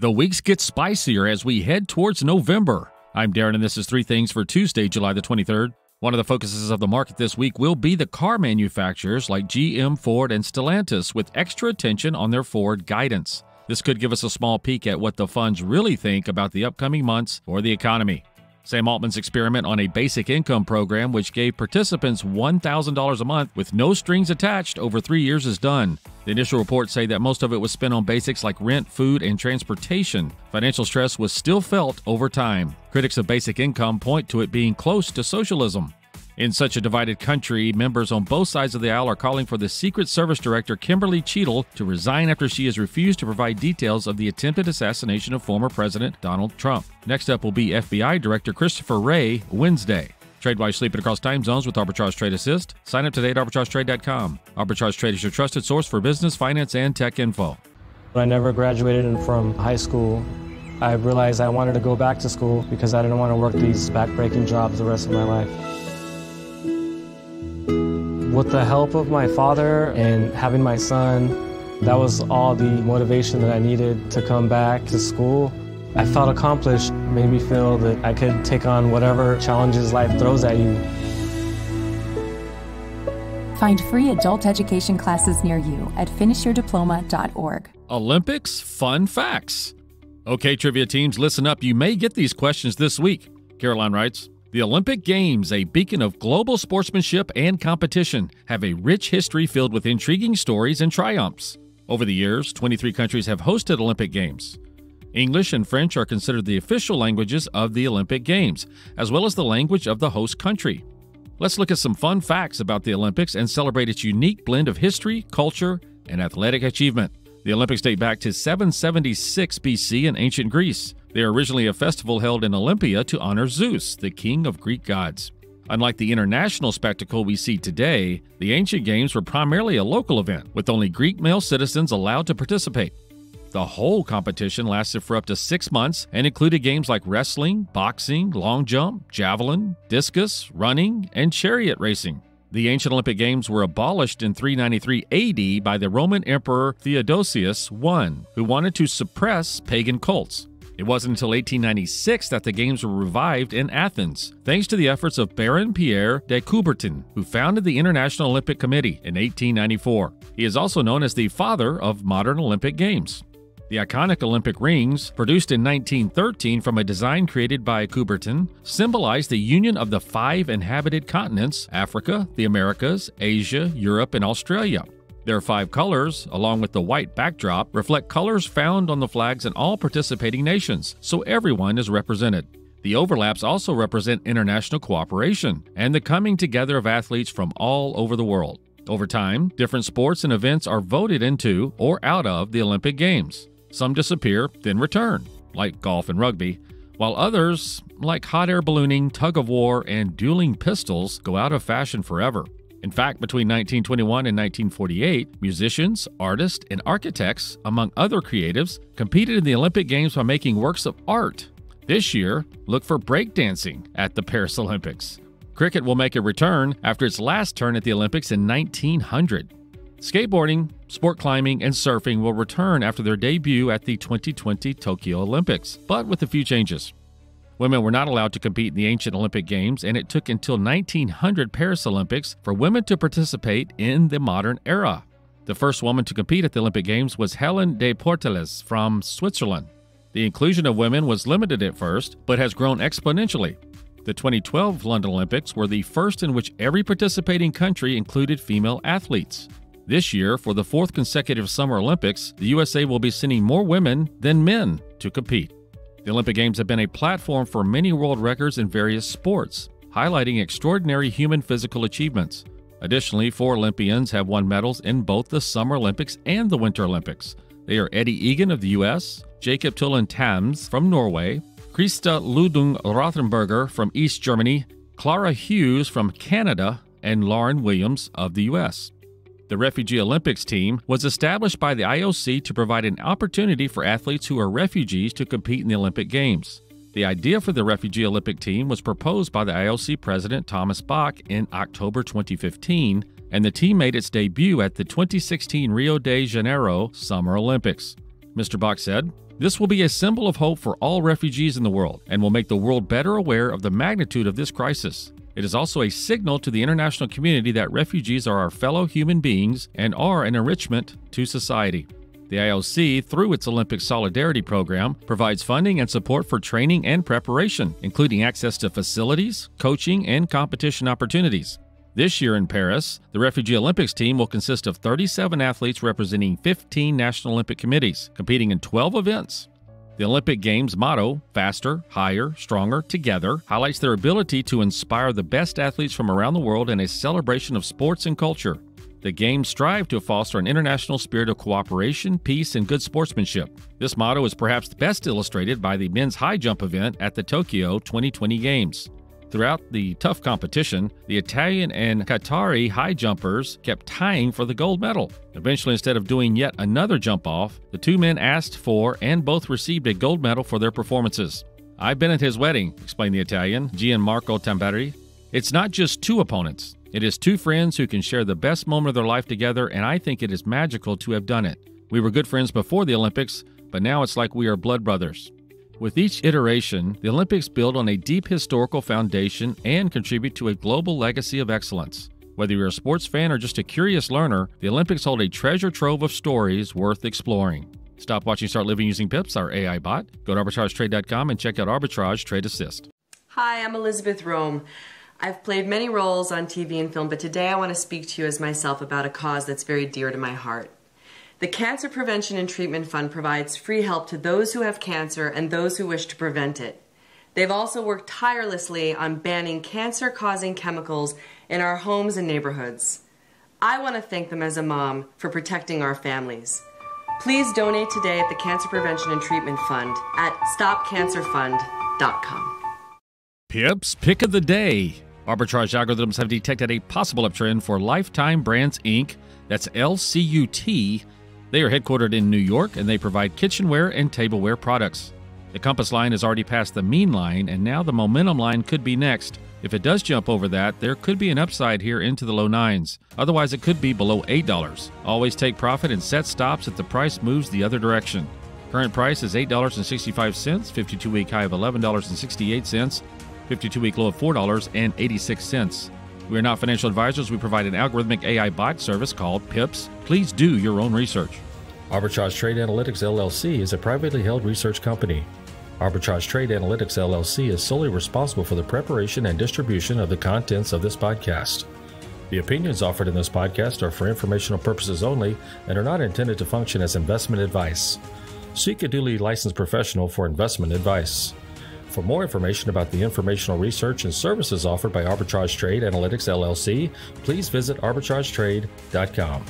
The weeks get spicier as we head towards November. I'm Darren, and this is 3 Things for Tuesday, July the 23rd. One of the focuses of the market this week will be the car manufacturers like GM, Ford, and Stellantis, with extra attention on their forward guidance. This could give us a small peek at what the funds really think about the upcoming months for the economy. Sam Altman's experiment on a basic income program, which gave participants $1,000 a month with no strings attached over 3 years, is done. The initial reports say that most of it was spent on basics like rent, food, and transportation. Financial stress was still felt over time. Critics of basic income point to it being close to socialism. In such a divided country, members on both sides of the aisle are calling for the Secret Service Director Kimberly Cheadle to resign after she has refused to provide details of the attempted assassination of former President Donald Trump. Next up will be FBI Director Christopher Wray Wednesday. Trade while you're sleeping across time zones with Arbitrage Trade Assist. Sign up today at arbitragetrade.com. Arbitrage Trade is your trusted source for business, finance, and tech info. When I never graduated from high school, I realized I wanted to go back to school because I didn't want to work these back-breaking jobs the rest of my life. With the help of my father and having my son, that was all the motivation that I needed to come back to school. I felt accomplished, made me feel that I could take on whatever challenges life throws at you. Find free adult education classes near you at finishyourdiploma.org. Olympics Fun Facts. Okay, trivia teams, listen up. You may get these questions this week. Caroline writes, the Olympic Games, a beacon of global sportsmanship and competition, have a rich history filled with intriguing stories and triumphs. Over the years, 23 countries have hosted Olympic Games. English and French are considered the official languages of the Olympic Games, as well as the language of the host country. Let's look at some fun facts about the Olympics and celebrate its unique blend of history, culture, and athletic achievement. The Olympics date back to 776 BC in ancient Greece. They were originally a festival held in Olympia to honor Zeus, the king of Greek gods. Unlike the international spectacle we see today, the ancient games were primarily a local event, with only Greek male citizens allowed to participate. The whole competition lasted for up to 6 months and included games like wrestling, boxing, long jump, javelin, discus, running, and chariot racing. The ancient Olympic Games were abolished in 393 AD by the Roman Emperor Theodosius I, who wanted to suppress pagan cults. It wasn't until 1896 that the Games were revived in Athens, thanks to the efforts of Baron Pierre de Coubertin, who founded the International Olympic Committee in 1894. He is also known as the father of modern Olympic Games. The iconic Olympic rings, produced in 1913 from a design created by Coubertin, symbolize the union of the 5 inhabited continents: Africa, the Americas, Asia, Europe, and Australia. Their 5 colors, along with the white backdrop, reflect colors found on the flags in all participating nations, so everyone is represented. The overlaps also represent international cooperation and the coming together of athletes from all over the world. Over time, different sports and events are voted into or out of the Olympic Games. Some disappear, then return, like golf and rugby, while others, like hot air ballooning, tug-of-war, and dueling pistols, go out of fashion forever. In fact, between 1921 and 1948, musicians, artists, and architects, among other creatives, competed in the Olympic Games by making works of art. This year, look for breakdancing at the Paris Olympics. Cricket will make a return after its last turn at the Olympics in 1900. Skateboarding, sport climbing, and surfing will return after their debut at the 2020 Tokyo Olympics, but with a few changes. Women were not allowed to compete in the ancient Olympic Games, and it took until 1900 Paris Olympics for women to participate in the modern era. The first woman to compete at the Olympic Games was Helen de Portales from Switzerland. The inclusion of women was limited at first, but has grown exponentially. The 2012 London Olympics were the first in which every participating country included female athletes. This year, for the 4th consecutive Summer Olympics, the USA will be sending more women than men to compete. The Olympic Games have been a platform for many world records in various sports, highlighting extraordinary human physical achievements. Additionally, 4 Olympians have won medals in both the Summer Olympics and the Winter Olympics. They are Eddie Egan of the U.S., Jacob Tullen Tams from Norway, Krista Ludung Rothenberger from East Germany, Clara Hughes from Canada, and Lauren Williams of the U.S. The Refugee Olympics team was established by the IOC to provide an opportunity for athletes who are refugees to compete in the Olympic Games. The idea for the Refugee Olympic team was proposed by the IOC president Thomas Bach in October 2015, and the team made its debut at the 2016 Rio de Janeiro Summer Olympics. Mr. Bach said, This will be a symbol of hope for all refugees in the world and will make the world better aware of the magnitude of this crisis. It is also a signal to the international community that refugees are our fellow human beings and are an enrichment to society. The IOC, through its Olympic Solidarity Program, provides funding and support for training and preparation, including access to facilities, coaching, and competition opportunities. This year in Paris, the Refugee Olympics team will consist of 37 athletes representing 15 national Olympic committees, competing in 12 events. The Olympic Games motto, Faster, Higher, Stronger, Together, highlights their ability to inspire the best athletes from around the world in a celebration of sports and culture. The Games strive to foster an international spirit of cooperation, peace, and good sportsmanship. This motto is perhaps best illustrated by the men's high jump event at the Tokyo 2020 Games. Throughout the tough competition, the Italian and Qatari high jumpers kept tying for the gold medal. Eventually, instead of doing yet another jump-off, the two men asked for and both received a gold medal for their performances. "I've been at his wedding," explained the Italian, Gianmarco Tamberi. "It's not just two opponents. It is two friends who can share the best moment of their life together, and I think it is magical to have done it. We were good friends before the Olympics, but now it's like we are blood brothers." With each iteration, the Olympics build on a deep historical foundation and contribute to a global legacy of excellence. Whether you're a sports fan or just a curious learner, the Olympics hold a treasure trove of stories worth exploring. Stop watching, start living using Pips, our AI bot. Go to arbitragetrade.com and check out Arbitrage Trade Assist. Hi, I'm Elizabeth Rome. I've played many roles on TV and film, but today I want to speak to you as myself about a cause that's very dear to my heart. The Cancer Prevention and Treatment Fund provides free help to those who have cancer and those who wish to prevent it. They've also worked tirelessly on banning cancer-causing chemicals in our homes and neighborhoods. I want to thank them as a mom for protecting our families. Please donate today at the Cancer Prevention and Treatment Fund at stopcancerfund.com. Pips Pick of the Day. Arbitrage algorithms have detected a possible uptrend for Lifetime Brands, Inc. That's LCUT. They are headquartered in New York, and they provide kitchenware and tableware products. The compass line has already passed the mean line, and now the momentum line could be next. If it does jump over that, there could be an upside here into the low 9s. Otherwise, it could be below $8. Always take profit and set stops if the price moves the other direction. Current price is $8.65, 52-week high of $11.68, 52-week low of $4.86. We are not financial advisors. We provide an algorithmic AI bot service called Pips. Please do your own research. Arbitrage Trade Analytics LLC is a privately held research company. Arbitrage Trade Analytics LLC is solely responsible for the preparation and distribution of the contents of this podcast. The opinions offered in this podcast are for informational purposes only and are not intended to function as investment advice. Seek a duly licensed professional for investment advice. For more information about the informational research and services offered by Arbitrage Trade Analytics LLC, please visit arbitragetrade.com.